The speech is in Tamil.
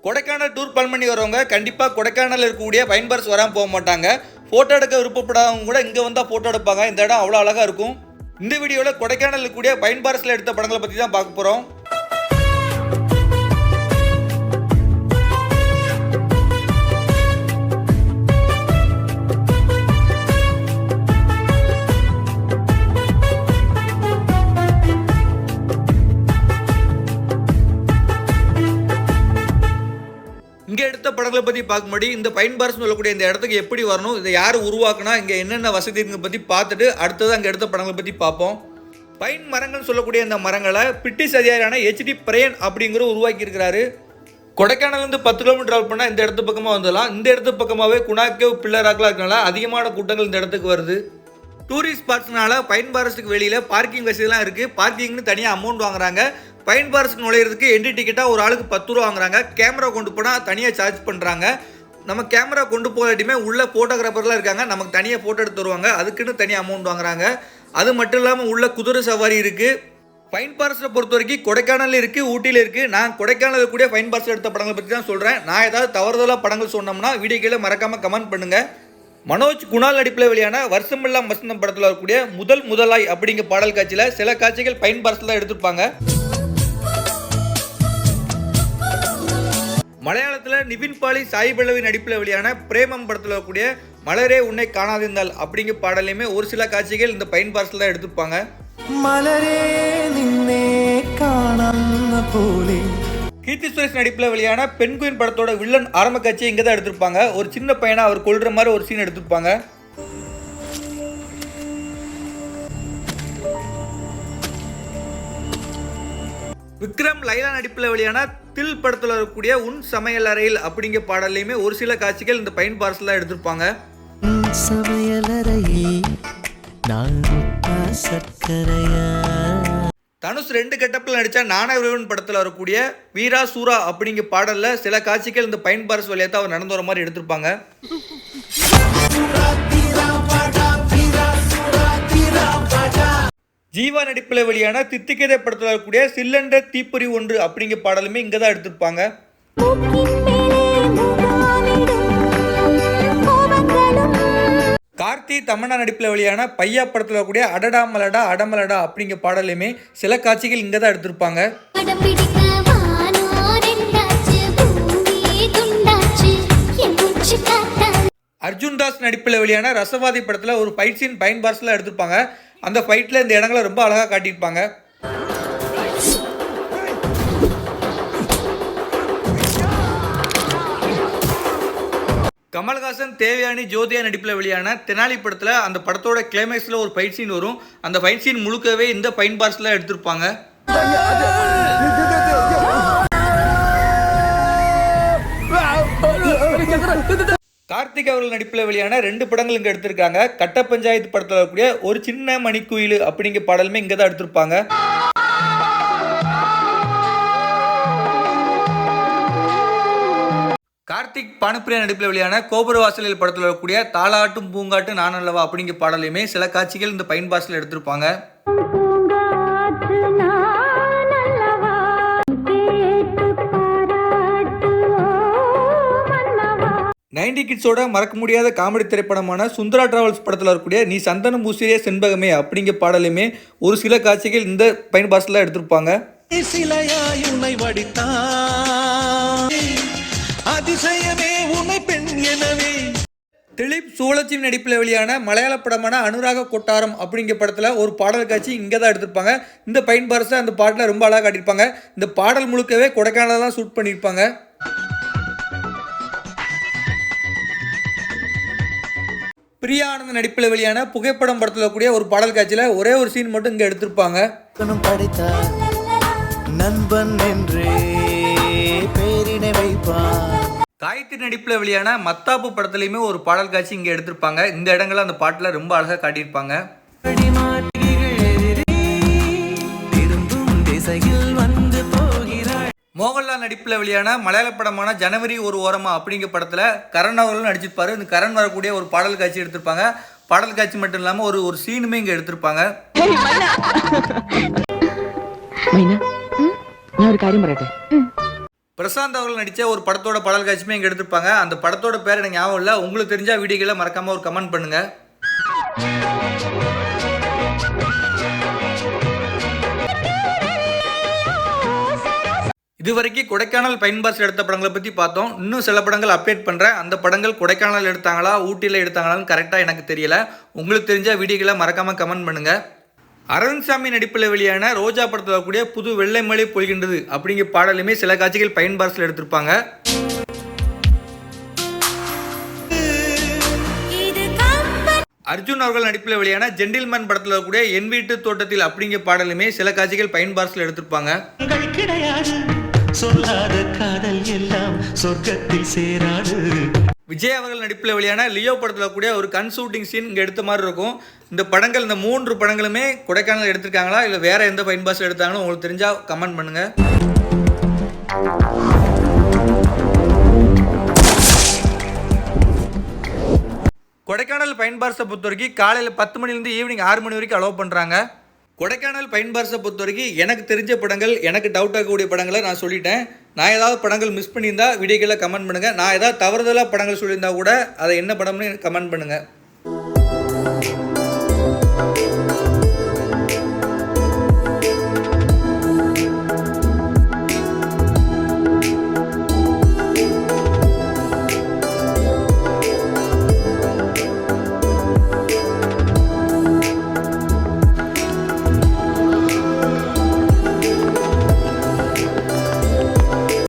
கொடைக்கானல் டூர் பிளான் பண்ணி வரவங்க கண்டிப்பாக கொடைக்கானல் இருக்கக்கூடிய பைன் ஃபாரஸ்ட் வராமல் போக மாட்டாங்க. ஃபோட்டோ எடுக்க விருப்பப்படாதவங்க கூட இங்கே வந்தால் ஃபோட்டோ எடுப்பாங்க. இந்த இடம் அவ்வளோ அழகாக இருக்கும். இந்த வீடியோவில் கொடைக்கானல் இருக்கக்கூடிய பைன் ஃபாரஸ்ட்டில் எடுத்த படங்களை பற்றி தான் பார்க்க போகிறோம். இங்கே எடுத்த படங்களை பற்றி பார்க்கும்போது இந்த பைன் ஃபாரஸ்ட் சொல்லக்கூடிய இந்த இடத்துக்கு எப்படி வரணும், இதை யார் உருவாக்குனா, இங்கே என்னென்ன வசதி இருக்குங்க பற்றி பார்த்துட்டு அடுத்தது அங்கே எடுத்த படங்களை பற்றி பார்ப்போம். பைன் மரங்கள் சொல்லக்கூடிய இந்த மரங்களை பிரிட்டிஷ் அதிகாரியான H.D. பிரயன் அப்படிங்கிற உருவாக்கியிருக்கிறாரு. கொடைக்கானல்லேருந்து 10 கிலோமீட்டர் ட்ராவல் பண்ணால் இந்த இடத்து பக்கமாக வந்துடலாம். இந்த இடத்து பக்கமாகவே குணாக்கேவ் பில்லராக்கெலாம் இருக்கனால அதிகமான கூட்டங்கள் இந்த இடத்துக்கு வருது. டூரிஸ்ட் ஸ்பாட்ஸ்னால பைன் ஃபாரஸ்ட்டுக்கு வெளியில் பார்க்கிங் வசதிலாம் இருக்குது. பார்க்கிங்னு தனியாக அமௌண்ட் வாங்குறாங்க. பைன் ஃபாரஸ்ட் நுழையிறதுக்கு என்ட்ரி டிக்கெட்டாக ஒரு ஆளுக்கு 10 ரூபா வாங்குறாங்க. கேமரா கொண்டு போனால் தனியாக சார்ஜ் பண்ணுறாங்க. நம்ம கேமரா கொண்டு போகாட்டியுமே உள்ள ஃபோட்டோகிராஃபர்லாம் இருக்காங்க, நமக்கு தனியாக ஃபோட்டோ எடுத்து வருவாங்க. அதுக்குன்னு தனியாக அமௌண்ட் வாங்குறாங்க. அது மட்டும் இல்லாமல் உள்ள குதிரை சவாரி இருக்குது. பைன் ஃபாரஸ்ட்டை பொறுத்த வரைக்கும் கொடைக்கானல் இருக்குது, ஊட்டியில் இருக்குது. நான் கொடைக்கானல் கூடிய பைன் ஃபாரஸ்ட் எடுத்த படங்களை பற்றி தான் சொல்கிறேன். நான் ஏதாவது தவறுதலாக படங்கள் சொன்னோம்னா வீடியோ கீழே மறக்காமல் கமெண்ட் பண்ணுங்கள். மனோஜ் குணால் நடிப்பில் வெளியான வருஷமெல்லாம் வசந்தம் படத்தில் வரக்கூடிய முதலாய் அப்படிங்கிற பாடல் காட்சியில் சில காட்சிகள் பைன் ஃபாரஸ்ட்டில் தான் எடுத்திருப்பாங்க. மலையாளத்தில் நிவின் பாலி சாய் பல்லவி நடிப்பில் வெளியான பிரேமம் படத்தில் வரக்கூடிய மலரே உன்னை காணாதிருந்தால் அப்படிங்கிற பாடலையுமே ஒரு சில காட்சிகள் இந்த பைன் ஃபாரஸ்ட்டில் தான் எடுத்திருப்பாங்க. கீர்த்தி சுரேஷ் நடிப்பில் வெளியான பெண்குயின் படத்தோட வில்லன் ஆரம்ப காட்சியை இங்கே தான் எடுத்திருப்பாங்க. ஒரு சின்ன பையனை அவர் கொல்ற மாதிரி ஒரு சீன் எடுத்திருப்பாங்க. விக்ரம் லைலா நடிப்பில் வெளியான தில் படத்தில் வரக்கூடிய உன் சமையல் அறையில் அப்படிங்கிற பாடலையுமே ஒரு சில காட்சிகள் இந்த பைன் ஃபாரஸ்ட்ல எடுத்திருப்பாங்க. தனுஷ் 2 கெட்டப்பில் நடித்த நானவன் படத்தில் வரக்கூடிய வீரா சூரா அப்படிங்கிற பாடலில் சில காட்சிகள் இந்த பைன் ஃபாரஸ்ட் வழியாக தான் அவர் நடந்து வர மாதிரி எடுத்திருப்பாங்க. ஜீவா நடிப்பில் வெளியான தித்திக்கதை படத்தில் வரக்கூடிய சில்லண்ட தீப்பொறி ஒன்று அப்படிங்கிற பாடலுமே இங்கே தான் எடுத்திருப்பாங்க. கார்த்தி தமன்னா நடிப்பில் வெளியான பையா படத்தில் வரக்கூடிய அடடா மலடா அடமலடா அப்படிங்கிற பாடலையுமே சில காட்சிகள் இங்கே தான் எடுத்திருப்பாங்க. அர்ஜுன் தாஸ் நடிப்பில் வெளியான ரசவாதி படத்தில் ஒரு ஃபைட் சீன் பைன் ஃபாரஸ்ட்டில் எடுத்திருப்பாங்க. அந்த ஃபைட்டில் இந்த இடங்களை ரொம்ப அழகாக காட்டியிருப்பாங்க. கமல்ஹாசன் தேவயானி ஜோதியா நடிப்பில் வெளியான தெனாலி படத்தில் அந்த படத்தோட கிளைமேக்ஸில் ஒரு ஃபைட் சீன் வரும். அந்த ஃபைட் சீன் முழுக்கவே இந்த பைன் ஃபாரஸ்ட்டில் எடுத்திருப்பாங்க. கார்த்திக் அவர்கள் நடிப்பில் வெளியான 2 படங்கள் இங்கே எடுத்திருக்காங்க. கட்ட பஞ்சாயத்து படத்தில் வரக்கூடிய ஒரு சின்ன மணிக்குயில் அப்படிங்கிற பாடலுமே இங்கே தான் எடுத்திருப்பாங்க. கார்த்திக் பானுப்பிரியா நடிப்பில் வெளியான கோபுரவாசலில் படத்தில் வரக்கூடிய தாளாட்டும் பூங்காட்டு நான் அல்லவா அப்படிங்கிற பாடலையுமே சில காட்சிகள் இந்த பைன் ஃபாரஸ்ட்டில் எடுத்திருப்பாங்க. 90 கிட்ஸோட மறக்க முடியாத காமெடி திரைப்படமான சுந்தரா டிராவல்ஸ் படத்தில் இருக்கக்கூடிய நீ சந்தனம் பூசிரிய செண்பகமே அப்படிங்கிற பாடலுமே ஒரு சில காட்சிகள் இந்த பைன் ஃபாரஸ்ட்டில் எடுத்திருப்பாங்க. திலீப் சோழச்சி நடிப்பில் வெளியான மலையாள படமான அனுராக கொட்டாரம் அப்படிங்கிற படத்தில் ஒரு பாடல் காட்சி இங்கே தான் எடுத்திருப்பாங்க. இந்த பைன் ஃபாரஸ்ட்டை அந்த பாட்டில் ரொம்ப அழகாக காட்டியிருப்பாங்க. இந்த பாடல் முழுக்கவே கொடைக்கானல் தான் ஷூட் பண்ணியிருப்பாங்க. பிரியா ஆனந்த் நடிப்பில் வெளியான புகைப்படம் படத்தில் கூடிய ஒரு பாடல் காட்சியில் ஒரே ஒரு சீன் மட்டும் இங்கே எடுத்திருப்பாங்க. காயத்ரி நடிப்பில் வெளியான மத்தாப்பு படத்துலையுமே ஒரு பாடல் காட்சி இங்கே எடுத்திருப்பாங்க. இந்த இடங்களை அந்த பாட்டில் ரொம்ப அழகாக காட்டியிருப்பாங்க. மோகன்லால் நடிப்பில் வெளியான மலையாள படமான ஜனவரி ஒரு ஓரமா அப்படிங்கிற படத்தில் கரண் அவர்களும் நடிச்சிருப்பாரு. இந்த கரண் வரக்கூடிய ஒரு பாடல் காட்சி எடுத்திருப்பாங்க. பாடல் காட்சி மட்டும் இல்லாமல் ஒரு சீனுமே இங்கே எடுத்திருப்பாங்க. நான் ஒரு காரியம் പറയട്ടെ. பிரசாந்த் அவர்கள் நடித்த ஒரு படத்தோட பாடல் காட்சியுமே இங்கே எடுத்திருப்பாங்க. அந்த படத்தோட பேர் எனக்கு ஞாபகம் இல்லை. உங்களுக்கு தெரிஞ்சால் வீடியோக்களை மறக்காமல் ஒரு கமெண்ட் பண்ணுங்கள். இதுவரைக்கும் கொடைக்கானல் பைன் பார்ஸ் எடுத்த படங்களை பற்றி பார்த்தோம். இன்னும் சில படங்கள் அப்டேட் பண்ணுறேன். அந்த படங்கள் கொடைக்கானல் எடுத்தாங்களா ஊட்டியில் எடுத்தாங்களான்னு கரெக்டாக எனக்கு தெரியல. உங்களுக்கு தெரிஞ்சால் வீடியோக்களை மறக்காமல் கமெண்ட் பண்ணுங்கள். அரவிந்த் சாமி நடிப்பில் வெளியான ரோஜா படத்தில் கூடிய புது வெள்ளை மழை பொழிகின்றது அப்படிங்கிற பாடலுமே சில காட்சிகள் பைன் பார்ஸில் எடுத்திருப்பாங்க. அர்ஜுன் அவர்கள் நடிப்பில் வெளியான ஜென்டில்மேன் படத்தில் கூடிய என் வீட்டு தோட்டத்தில் அப்படிங்கிற பாடலுமே சில காட்சிகள் பைன் பார்ஸில் எடுத்திருப்பாங்க. சொல்லாத காதல் எல்லாம் சொர்க்கத்தில் சேராது. விஜய் அவர்கள் நடிப்பில் வெளியான லியோ படத்தில் கூடிய ஒரு கன் ஷூட்டிங் சீன் இங்கே எடுத்த மாதிரி இருக்கும். இந்த படங்கள் இந்த 3 படங்களுமே கொடைக்கானல் எடுத்திருக்காங்களா இல்லை வேற எந்த பைன் பார்ஸ் எடுத்தாங்களோ உங்களுக்கு தெரிஞ்சால் கமெண்ட் பண்ணுங்க. கொடைக்கானல் பைன் பார்ஸை பொறுத்த வரைக்கும் காலையில் 10 மணிலேருந்து ஈவினிங் 6 மணி வரைக்கும் அலோவ் பண்ணுறாங்க. கொடைக்கானல் பைன் பார்ஸை பொறுத்த வரைக்கும் எனக்கு தெரிஞ்ச படங்கள், எனக்கு டவுட் ஆகக்கூடிய படங்களை நான் சொல்லிட்டேன். நான் ஏதாவது படங்கள் மிஸ் பண்ணியிருந்தா வீடியோக்களை கமெண்ட் பண்ணுங்கள். நான் ஏதாவது தவறுதலாக படங்கள் சொல்லியிருந்தா கூட அதை என்ன படம்னு கமெண்ட் பண்ணுங்கள்.